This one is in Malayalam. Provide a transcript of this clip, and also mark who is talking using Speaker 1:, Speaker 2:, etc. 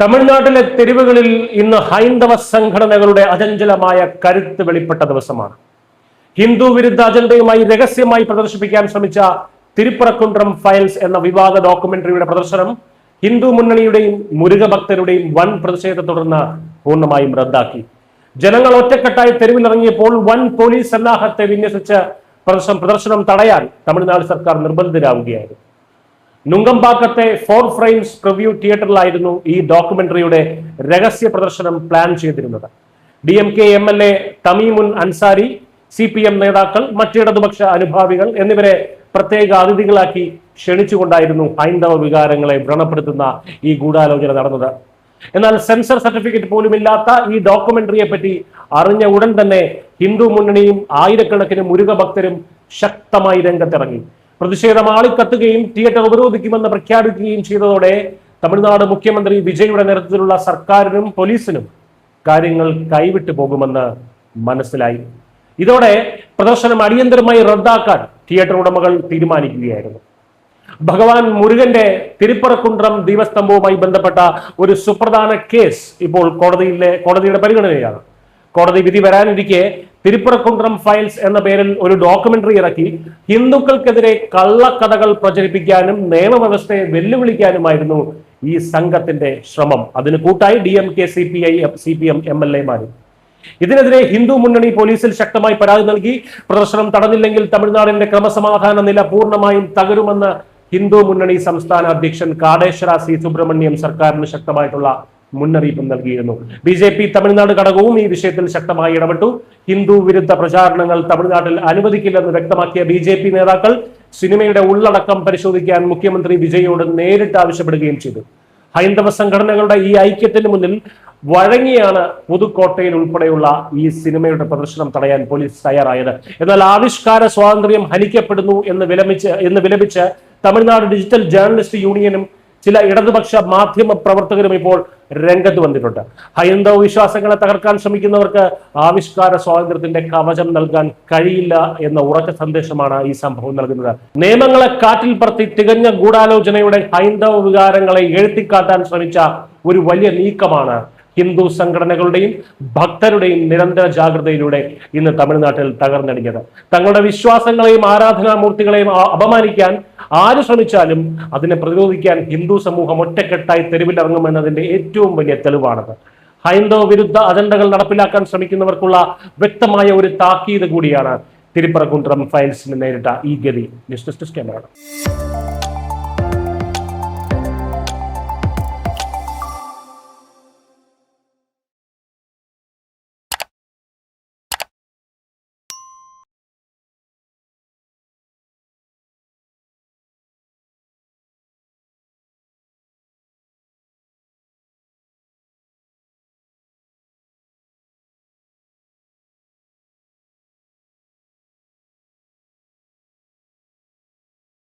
Speaker 1: തമിഴ്നാട്ടിലെ തെരുവുകളിൽ ഇന്ന് ഹൈന്ദവ സംഘടനകളുടെ അചഞ്ചലമായ കരുത്ത് വെളിപ്പെട്ട ദിവസമാണ്. ഹിന്ദു വിരുദ്ധ അജണ്ടയുമായി രഹസ്യമായി പ്രദർശിപ്പിക്കാൻ ശ്രമിച്ച തിരുപ്പറക്കുണ്ട്രം ഫയൽസ് എന്ന വിവാദ ഡോക്യുമെന്ററിയുടെ പ്രദർശനം ഹിന്ദു മുന്നണിയുടെയും മുരുക ഭക്തരുടെയും വൻ പ്രതിഷേധത്തെ തുടർന്ന് പൂർണ്ണമായും റദ്ദാക്കി. ജനങ്ങൾ ഒറ്റക്കെട്ടായി തെരുവിലിറങ്ങിയപ്പോൾ വൻ പോലീസ് സന്നാഹത്തെ വിന്യസിച്ച് പ്രദർശനം തടയാൻ തമിഴ്നാട് സർക്കാർ നിർബന്ധിതരാവുകയായിരുന്നു. നുങ്കമ്പാക്കത്തെ 4 ഫ്രെയിംസ് പ്രിവ്യൂ തിയേറ്ററിലായിരുന്നു ഈ ഡോക്യുമെന്ററിയുടെ രഹസ്യ പ്രദർശനം പ്ലാൻ ചെയ്തിരുന്നത്. DMK MLA Thamimun Ansari, CPM നേതാക്കൾ, മറ്റിടതുപക്ഷ അനുഭാവികൾ എന്നിവരെ പ്രത്യേക അതിഥികളാക്കി ക്ഷണിച്ചുകൊണ്ടായിരുന്നു ഹൈന്ദവ വികാരങ്ങളെ വ്രണപ്പെടുത്തുന്ന ഈ ഗൂഢാലോചന നടന്നത്. എന്നാൽ സെൻസർ സർട്ടിഫിക്കറ്റ് പോലും ഇല്ലാത്ത ഈ ഡോക്യുമെന്ററിയെ പറ്റി അറിഞ്ഞ ഉടൻ തന്നെ ഹിന്ദു മുന്നണിയും ആയിരക്കണക്കിന് മുരുക ഭക്തരും ശക്തമായി രംഗത്തിറങ്ങി. പ്രതിഷേധം ആളിക്കത്തുകയും തിയേറ്റർ ഉപരോധിക്കുമെന്ന് പ്രഖ്യാപിക്കുകയും ചെയ്തതോടെ തമിഴ്നാട് മുഖ്യമന്ത്രി വിജയുടെ നേതൃത്വത്തിലുള്ള സർക്കാരിനും പോലീസിനും കാര്യങ്ങൾ കൈവിട്ടു പോകുമെന്ന് മനസ്സിലായി. ഇതോടെ പ്രദർശനം അടിയന്തരമായി റദ്ദാക്കാൻ തിയേറ്റർ ഉടമകൾ തീരുമാനിക്കുകയായിരുന്നു. ഭഗവാൻ മുരുകന്റെ തിരുപ്പറക്കുണ്ട്രം ദീപസ്തംഭവുമായി ബന്ധപ്പെട്ട ഒരു സുപ്രധാന കേസ് ഇപ്പോൾ കോടതിയുടെ പരിഗണനയാണ്. കോടതി വിധി വരാനിരിക്കെ തിരുപ്പറക്കുണ്ട്രം ഫയൽസ് എന്ന പേരിൽ ഒരു ഡോക്യുമെന്ററി ഇറക്കി ഹിന്ദുക്കൾക്കെതിരെ കള്ളക്കഥകൾ പ്രചരിപ്പിക്കാനും നിയമവ്യവസ്ഥയെ വെല്ലുവിളിക്കാനുമായിരുന്നു ഈ സംഘത്തിന്റെ ശ്രമം. അതിന് കൂട്ടായി DMK, CPM MLA-മാരും. ഇതിനെതിരെ ഹിന്ദു മുന്നണി പോലീസിൽ ശക്തമായി പരാതി നൽകി. പ്രദർശനം തടഞ്ഞില്ലെങ്കിൽ തമിഴ്നാടിന്റെ ക്രമസമാധാന നില പൂർണ്ണമായും തകരുമെന്ന് ഹിന്ദു മുന്നണി സംസ്ഥാന അധ്യക്ഷൻ കാടേശ്വര C. സുബ്രഹ്മണ്യം സർക്കാരിന് ശക്തമായിട്ടുള്ള മുന്നറിയിപ്പ് നൽകിയിരുന്നു. BJP തമിഴ്നാട് ഘടകവും ഈ വിഷയത്തിൽ ശക്തമായി ഇടപെട്ടു. ഹിന്ദു വിരുദ്ധ പ്രചാരണങ്ങൾ തമിഴ്നാട്ടിൽ അനുവദിക്കില്ലെന്ന് വ്യക്തമാക്കിയ BJP നേതാക്കൾ സിനിമയുടെ ഉള്ളടക്കം പരിശോധിക്കാൻ മുഖ്യമന്ത്രി വിജയോട് നേരിട്ട് ആവശ്യപ്പെടുകയും ചെയ്തു. ഹൈന്ദവ സംഘടനകളുടെ ഈ ഐക്യത്തിന് മുന്നിൽ വഴങ്ങിയാണ് പുതുക്കോട്ടയിൽ ഉൾപ്പെടെയുള്ള ഈ സിനിമയുടെ പ്രദർശനം തടയാൻ പോലീസ് തയ്യാറായത്. എന്നാൽ ആവിഷ്കാര സ്വാതന്ത്ര്യം ഹനിക്കപ്പെടുന്നു എന്ന് വിലപിച്ച് തമിഴ്നാട് ഡിജിറ്റൽ ജേർണലിസ്റ്റ് യൂണിയനും ചില ഇടതുപക്ഷ മാധ്യമ പ്രവർത്തകരും ഇപ്പോൾ രംഗത്ത് വന്നിട്ടുണ്ട്. ഹൈന്ദവ വിശ്വാസങ്ങളെ തകർക്കാൻ ശ്രമിക്കുന്നവർക്ക് ആവിഷ്കാര സ്വാതന്ത്ര്യത്തിന്റെ കവചം നൽകാൻ കഴിയില്ല എന്ന ഉറച്ച സന്ദേശമാണ് ഈ സംഭവം നൽകുന്നത്. നിയമങ്ങളെ കാറ്റിൽ പറത്തി തികഞ്ഞ ഗൂഢാലോചനയുടെ ഹൈന്ദവ വികാരങ്ങളെ എഴുത്തിക്കാട്ടാൻ ശ്രമിച്ച ഒരു വലിയ നീക്കമാണ് ഹിന്ദു സംഘടനകളുടെയും ഭക്തരുടെയും നിരന്തര ജാഗ്രതയിലൂടെ ഇന്ന് തമിഴ്നാട്ടിൽ തകർന്നടിഞ്ഞത്. തങ്ങളുടെ വിശ്വാസങ്ങളെയും ആരാധനാമൂർത്തികളെയും അപമാനിക്കാൻ ആര് ശ്രമിച്ചാലും അതിനെ പ്രതിരോധിക്കാൻ ഹിന്ദു സമൂഹം ഒറ്റക്കെട്ടായി തെരുവിലിറങ്ങുമെന്നതിന്റെ ഏറ്റവും വലിയ തെളിവാണത്. ഹൈന്ദവ വിരുദ്ധ അജണ്ടകൾ നടപ്പിലാക്കാൻ ശ്രമിക്കുന്നവർക്കുള്ള വ്യക്തമായ ഒരു താക്കീത് കൂടിയാണ് തിരുപ്പറക്കുണ്ട്രം ഫയൽസിന് നേരിട്ട ഈ ഗതി. News desk, camera.